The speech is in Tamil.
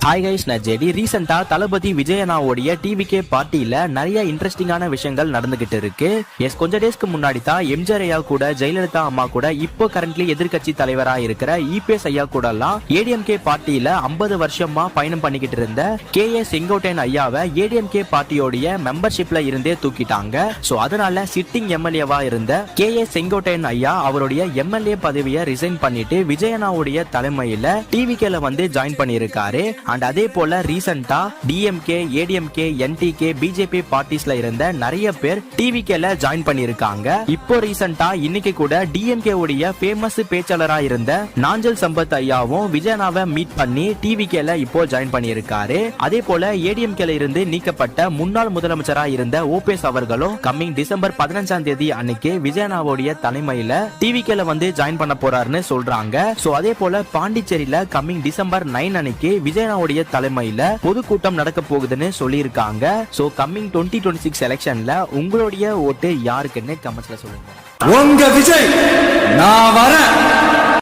ஹாய் கைஸ், நான் ஜெடி. ரீசெண்டா தளபதி விஜயண்ணாவுடைய டிவிகே பார்ட்டியில நிறைய இன்ட்ரெஸ்டிங்கான விஷயங்கள் நடந்துகிட்டு இருக்கு. கொஞ்ச டேஸ்க்கு முன்னாடி தான் எம்ஜிஆர் ஐயா கூட ஜெயலலிதா அம்மா கூட இப்போ கரண்ட்லி எதிர்கட்சி தலைவரா இருக்கிற இபிஎஸ் ஐயா கூட எல்லாம் ஏடிஎம்கே பார்ட்டியில 50 வருஷமா பயணம் பண்ணிக்கிட்டு இருந்த KA செங்கோட்டையன் ஐயாவை ஏடிஎம்கே பார்ட்டியோடைய மெம்பர்ஷிப்ல இருந்தே தூக்கிட்டாங்க. சோ அதனால சிட்டிங் எம்எல்ஏவா இருந்த KA செங்கோட்டையன் ஐயா அவருடைய எம்எல்ஏ பதவியை ரிசைன் பண்ணிட்டு விஜயண்ணாவுடைய தலைமையில டிவிகேல வந்து ஜாயின் பண்ணியிருக்காரு. அண்ட் அதே போல ரீசெண்டா டிஎம்கே, ஏடிஎம்கே, என்டிகே, பிஜேபி பார்ட்டிஸ்ல இருந்த நிறைய பேர் டிவிகேல ஜாயின் பண்ணிருக்காங்க. இப்போ ரீசெண்டா இன்னைக்கு கூட டிஎம்கே உடைய ஃபேமஸ் பேச்சாளரா இருந்த நாஞ்சல் சம்பத் ஐயாவும் விஜயண்ணாவை மீட் பண்ணி டிவிகேல இப்போ ஜாயின் பண்ணியிருக்காரு. அதே போல ஏடிஎம்கேல இருந்து நீக்கப்பட்ட முன்னாள் முதலமைச்சரா இருந்த ஓபிஎஸ் அவர்களும் கம்மிங் டிசம்பர் 15ஆம் தேதி அன்னைக்கு விஜயண்ணாவுடைய தலைமையில டிவிகேல வந்து ஜாயின் பண்ண போறாருன்னு சொல்றாங்க. சோ அதே போல பாண்டிச்சேரியில கம்மிங் டிசம்பர் 9 அன்னைக்கு விஜயண்ணா தலைமையில பொதுக்கூட்டம் நடக்க போகுதுன்னு சொல்லியிருக்காங்க. சோ கம்மிங் 2026 எலெக்ஷன்ல உங்களுடைய ஓட்டு யாருக்குன்னு கமெண்ட்ஸ்ல சொல்லுங்க. உங்க விஜய் நான் வரேன்.